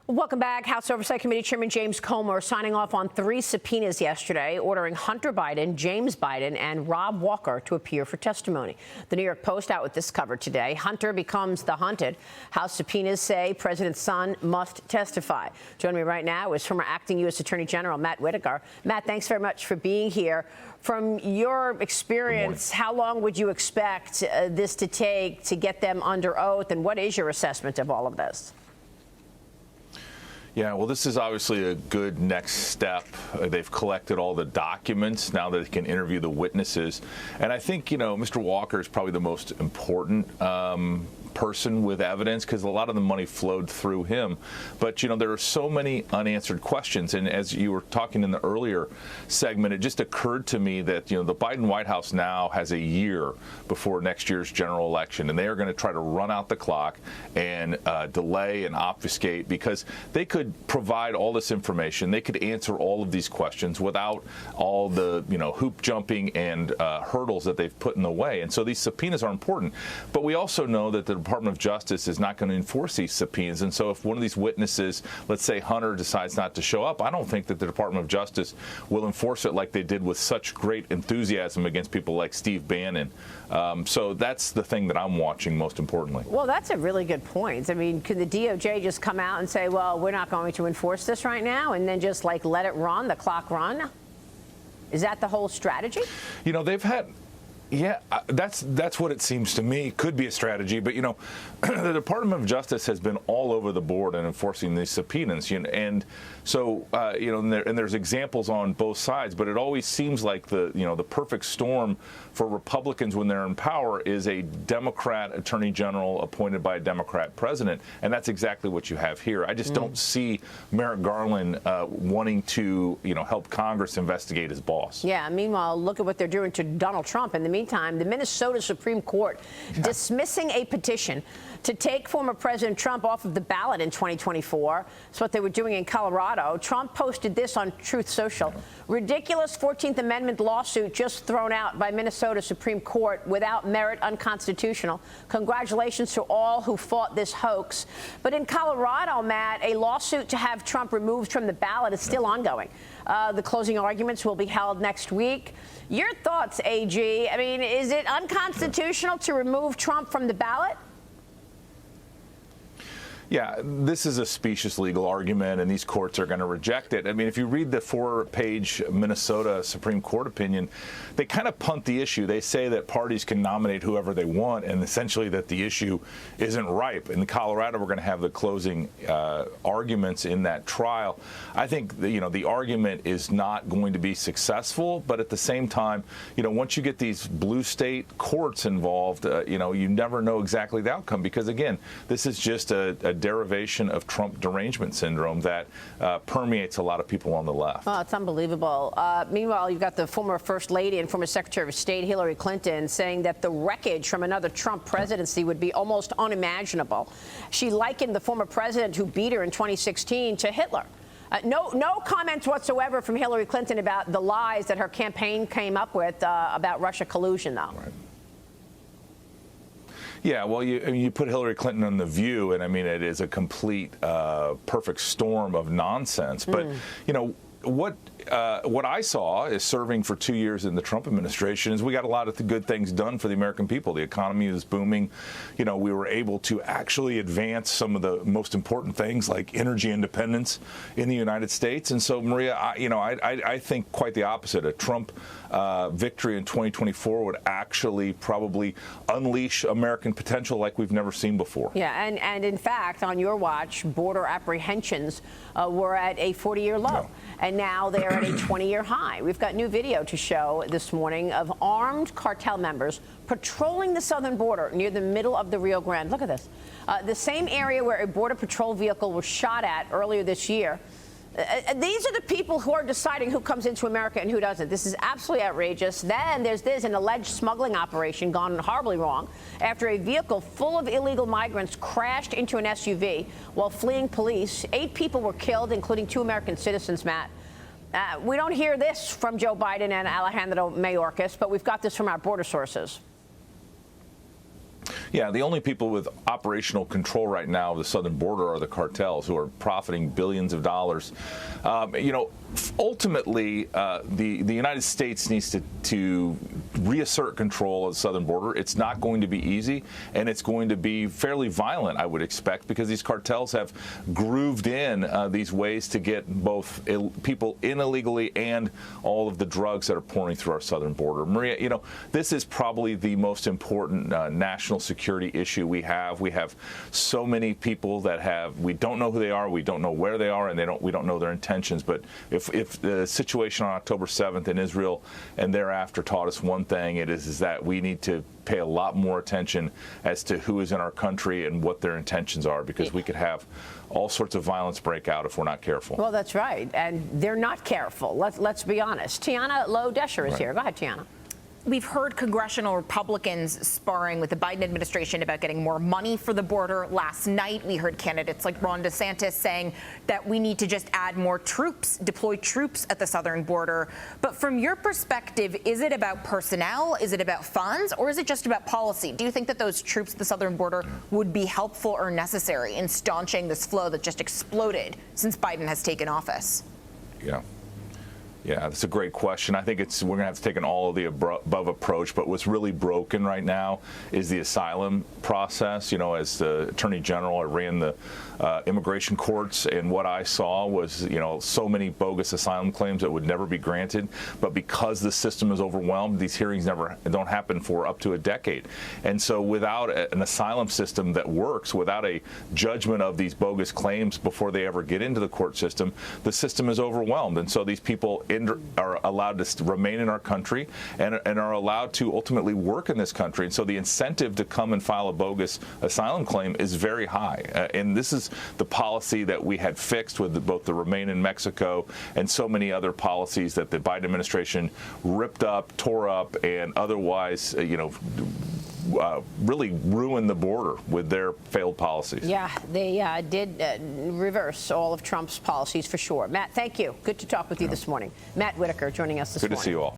Welcome back. House Oversight Committee Chairman James Comer signing off on 3 subpoenas yesterday, ordering Hunter Biden, James Biden, and Rob Walker to appear for testimony. The New York Post out with this cover today. Hunter becomes the hunted. House subpoenas say President's son must testify. Joining me right now is former acting U.S. Attorney General Matt Whitaker. Matt, thanks very much for being here. From your experience, how long would you expect this to take to get them under oath, and what is your assessment of all of this? Yeah, well, this is obviously a good next step. They've collected all the documents. Now they can interview the witnesses. And I think, Mr. Walker is probably the most important person with evidence because a lot of the money flowed through him. But, there are so many unanswered questions. And as you were talking in the earlier segment, it just occurred to me that, the Biden White House now has a year before next year's general election. And they are going to try to run out the clock and delay and obfuscate because they could provide all this information. They could answer all of these questions without all the, hoop jumping and hurdles that they've put in the way. And so these subpoenas are important. But we also know that the Department of Justice is not going to enforce these subpoenas. And so if one of these witnesses, let's say Hunter, decides not to show up, I don't think that the Department of Justice will enforce it like they did with such great enthusiasm against people like Steve Bannon. So that's the thing that I'm watching most importantly. Well, that's a really good point. I mean, could the DOJ just come out and say, well, we're not going to enforce this right now, and then just let it run, the clock run? Is that the whole strategy? They've had. Yeah, that's what it seems to me. Could be a strategy, but the Department of Justice has been all over the board in enforcing these subpoenas, and so and there's examples on both sides. But it always seems like the perfect storm for Republicans when they're in power is a Democrat Attorney General appointed by a Democrat president, and that's exactly what you have here. I just don't see Merrick Garland wanting to help Congress investigate his boss. Yeah. Meanwhile, look at what they're doing to Donald Trump. In the meantime, the Minnesota Supreme Court dismissing a petition to take former President Trump off of the ballot in 2024. That's what they were doing in Colorado. Trump posted this on Truth Social. Ridiculous 14th Amendment lawsuit just thrown out by Minnesota Supreme Court without merit, unconstitutional. Congratulations to all who fought this hoax. But in Colorado, Matt, a lawsuit to have Trump removed from the ballot is still ongoing. The closing arguments will be held next week. Your thoughts, AG? I mean, is it unconstitutional to remove Trump from the ballot? Yeah, this is a specious legal argument, and these courts are going to reject it. I mean, if you read the 4-page Minnesota Supreme Court opinion, they kind of punt the issue. They say that parties can nominate whoever they want, and essentially that the issue isn't ripe. In Colorado, we're going to have the closing arguments in that trial. I think the argument is not going to be successful, but at the same time, once you get these blue state courts involved, you never know exactly the outcome because, again, this is just a derivation of Trump derangement syndrome that permeates a lot of people on the left. Oh, it's unbelievable. Meanwhile, you've got the former First Lady and former Secretary of State Hillary Clinton saying that the wreckage from another Trump presidency would be almost unimaginable. She likened the former president who beat her in 2016 to Hitler. No comments whatsoever from Hillary Clinton about the lies that her campaign came up with about Russia collusion, though. Right. Yeah, well, you put Hillary Clinton on The View, and I mean, it is a complete perfect storm of nonsense. But, what I saw is serving for 2 years in the Trump administration is we got a lot of good things done for the American people. The economy is booming. We were able to actually advance some of the most important things like energy independence in the United States. And so, Maria, I think quite the opposite. A Trump victory in 2024 would actually probably unleash American potential like we've never seen before. Yeah, and in fact, on your watch, border apprehensions were at a 40-year low. No. And now they're at a 20-year high. We've got new video to show this morning of armed cartel members patrolling the southern border near the middle of the Rio Grande. Look at this. The same area where a Border Patrol vehicle was shot at earlier this year. These are the people who are deciding who comes into America and who doesn't. This is absolutely outrageous. Then there's an alleged smuggling operation gone horribly wrong after a vehicle full of illegal migrants crashed into an SUV while fleeing police. 8 people were killed, including 2 American citizens, Matt. We don't hear this from Joe Biden and Alejandro Mayorkas, but we've got this from our border sources. Yeah, the only people with operational control right now of the southern border are the cartels, who are profiting billions of dollars. Ultimately, the United States needs to reassert control of the southern border. It's not going to be easy, and it's going to be fairly violent, I would expect, because these cartels have grooved in these ways to get both people in illegally and all of the drugs that are pouring through our southern border. Maria, this is probably the most important national security issue we have. We have so many people that we don't know who they are, we don't know where they are, and we don't know their intentions. But if the situation on October 7th in Israel and thereafter taught us one thing, it is that we need to pay a lot more attention as to who is in our country and what their intentions are, because we could have all sorts of violence break out if we're not careful. Well, that's right, and they're not careful. Let's be honest. Tiana Lowe-Desher is here. Go ahead, Tiana. We've heard congressional Republicans sparring with the Biden administration about getting more money for the border. Last night, we heard candidates like Ron DeSantis saying that we need to just add more troops, deploy troops at the southern border. But from your perspective, is it about personnel? Is it about funds? Or is it just about policy? Do you think that those troops at the southern border would be helpful or necessary in staunching this flow that just exploded since Biden has taken office? Yeah, that's a great question. I think we're going to have to take an all of the above approach, but what's really broken right now is the asylum process. As the Attorney General, I ran the immigration courts, and what I saw was, so many bogus asylum claims that would never be granted. But because the system is overwhelmed, these hearings don't happen for up to a decade. And so without an asylum system that works, without a judgment of these bogus claims before they ever get into the court system, the system is overwhelmed. And so these people are allowed to remain in our country and are allowed to ultimately work in this country. And so the incentive to come and file a bogus asylum claim is very high. And this is the policy that we had fixed with both the Remain in Mexico and so many other policies that the Biden administration ripped up, tore up, and otherwise, really ruined the border with their failed policies. Yeah, they did reverse all of Trump's policies for sure. Matt, thank you. Good to talk with you this morning. Matt Whitaker joining us this morning. Good to see you all.